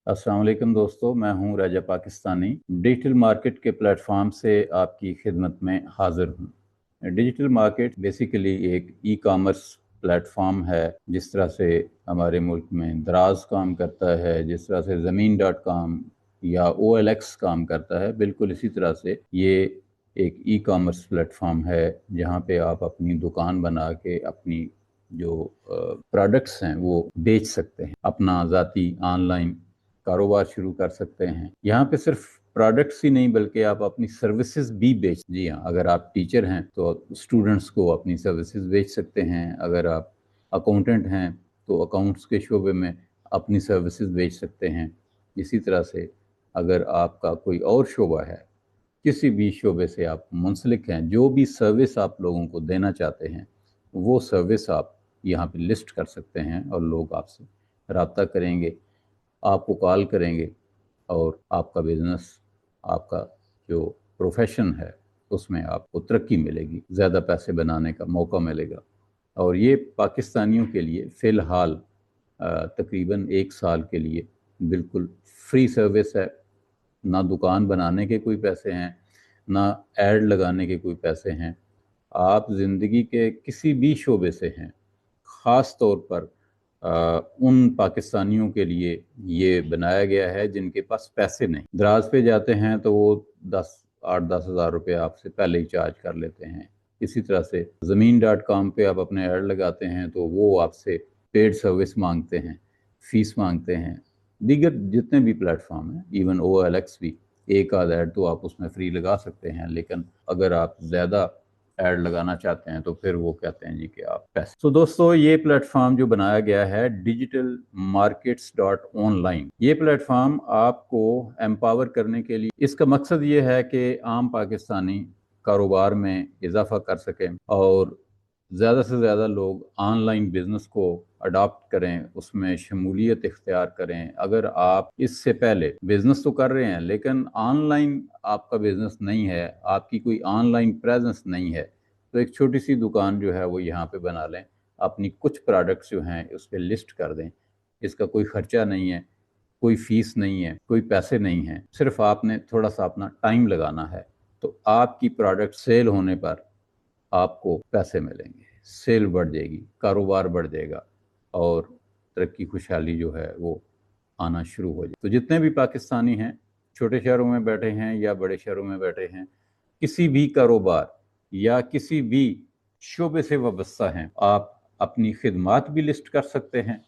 अस्सलाम वालेकुम दोस्तों, मैं हूं राजा पाकिस्तानी। डिजिटल मार्केट के प्लेटफॉर्म से आपकी खिदमत में हाजिर हूं। डिजिटल मार्केट बेसिकली एक ई कॉमर्स प्लेटफॉर्म है। जिस तरह से हमारे मुल्क में दराज काम करता है, जिस तरह से ज़मीन.com या OLX काम करता है, बिल्कुल इसी तरह से ये एक ई कॉमर्स प्लेटफॉर्म है जहां पे आप अपनी दुकान बना के अपनी जो प्रोडक्ट्स हैं वो बेच सकते हैं, अपना ज़ाती ऑनलाइन कारोबार शुरू कर सकते हैं। यहाँ पे सिर्फ प्रोडक्ट्स ही नहीं बल्कि आप अपनी सर्विसेज भी बेच, जी हाँ, अगर आप टीचर हैं तो स्टूडेंट्स को अपनी सर्विसेज बेच सकते हैं। अगर आप अकाउंटेंट हैं तो अकाउंट्स के शोबे में अपनी सर्विसेज बेच सकते हैं। इसी तरह से अगर आपका कोई और शोबा है, किसी भी शोबे से आप मुंसलिक हैं, जो भी सर्विस आप लोगों को देना चाहते हैं वो सर्विस आप यहाँ पे लिस्ट कर सकते हैं और लोग आपसे रब्ता करेंगे, आपको कॉल करेंगे और आपका बिजनेस, आपका जो प्रोफेशन है उसमें आपको तरक्की मिलेगी, ज़्यादा पैसे बनाने का मौका मिलेगा। और ये पाकिस्तानियों के लिए फ़िलहाल तकरीबन 1 साल के लिए बिल्कुल फ्री सर्विस है। ना दुकान बनाने के कोई पैसे हैं, ना ऐड लगाने के कोई पैसे हैं। आप ज़िंदगी के किसी भी शोबे से हैं, ख़ास तौर पर उन पाकिस्तानियों के लिए ये बनाया गया है जिनके पास पैसे नहीं। दराज पे जाते हैं तो वो 8-10 हज़ार रुपये आपसे पहले ही चार्ज कर लेते हैं। इसी तरह से ज़मीन.com पे आप अपने ऐड लगाते हैं तो वो आपसे पेड सर्विस मांगते हैं, फ़ीस मांगते हैं। दीगर जितने भी प्लेटफॉर्म हैं, इवन OLX भी, एक आध ऐड तो आप उसमें फ्री लगा सकते हैं, लेकिन अगर आप ज़्यादा ऐड लगाना चाहते हैं तो फिर वो कहते हैं जी कि आप पैसे। तो दोस्तों, ये प्लेटफॉर्म जो बनाया गया है डिजिटल मार्केट्स डॉट ऑनलाइन, ये प्लेटफॉर्म आपको एम्पावर करने के लिए, इसका मकसद ये है कि आम पाकिस्तानी कारोबार में इजाफा कर सकें और ज़्यादा से ज़्यादा लोग ऑनलाइन बिजनेस को अडॉप्ट करें, उसमें शमूलियत इख्तियार करें। अगर आप इससे पहले बिजनेस तो कर रहे हैं लेकिन ऑनलाइन आपका बिजनेस नहीं है, आपकी कोई ऑनलाइन प्रेजेंस नहीं है, तो एक छोटी सी दुकान जो है वो यहाँ पे बना लें, अपनी कुछ प्रोडक्ट्स जो हैं उस पर लिस्ट कर दें। इसका कोई खर्चा नहीं है, कोई फीस नहीं है, कोई पैसे नहीं है, सिर्फ आपने थोड़ा सा अपना टाइम लगाना है तो आपकी प्रोडक्ट सेल होने पर आपको पैसे मिलेंगे, सेल बढ़ जाएगी, कारोबार बढ़ जाएगा और तरक्की खुशहाली जो है वो आना शुरू हो जाए। तो जितने भी पाकिस्तानी हैं, छोटे शहरों में बैठे हैं या बड़े शहरों में बैठे हैं, किसी भी कारोबार या किसी भी शोबे से वाबस्ता हैं, आप अपनी खिदमात भी लिस्ट कर सकते हैं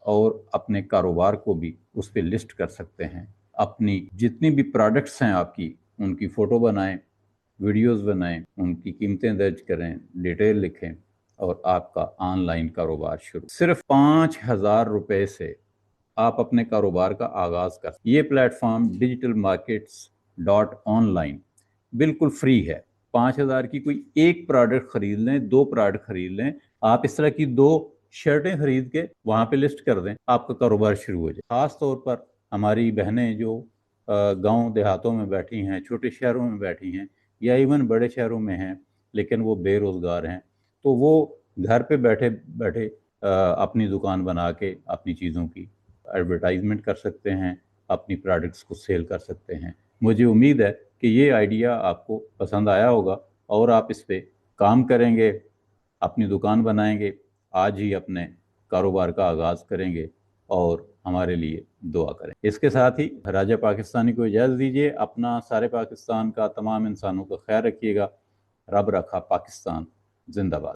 और अपने कारोबार को भी उस पर लिस्ट कर सकते हैं। अपनी जितनी भी प्रोडक्ट्स हैं आपकी, उनकी फ़ोटो बनाएं, वीडियोस बनाएं, उनकी कीमतें दर्ज करें, डिटेल लिखें और आपका ऑनलाइन कारोबार शुरू। सिर्फ 5,000 रुपये से आप अपने कारोबार का आगाज कर। ये platform digital markets dot online बिल्कुल फ्री है। 5,000 की कोई एक प्रोडक्ट खरीद लें, 2 प्रोडक्ट खरीद लें, आप इस तरह की 2 शर्टें खरीद के वहां पे लिस्ट कर दें, आपका कारोबार शुरू हो जाए। खास तौर पर हमारी बहनें जो गांव देहातों में बैठी हैं, छोटे शहरों में बैठी हैं या इवन बड़े शहरों में हैं लेकिन वो बेरोजगार हैं, तो वो घर पे बैठे बैठे अपनी दुकान बना के अपनी चीज़ों की एडवर्टाइजमेंट कर सकते हैं, अपनी प्रोडक्ट्स को सेल कर सकते हैं। मुझे उम्मीद है कि ये आइडिया आपको पसंद आया होगा और आप इस पे काम करेंगे, अपनी दुकान बनाएंगे, आज ही अपने कारोबार का आगाज़ करेंगे और हमारे लिए दुआ करें। इसके साथ ही राजा पाकिस्तानी को इजाज़त दीजिए। अपना, सारे पाकिस्तान का, तमाम इंसानों का ख्याल रखिएगा। रब रखा पाकिस्तान जिंदाबाद।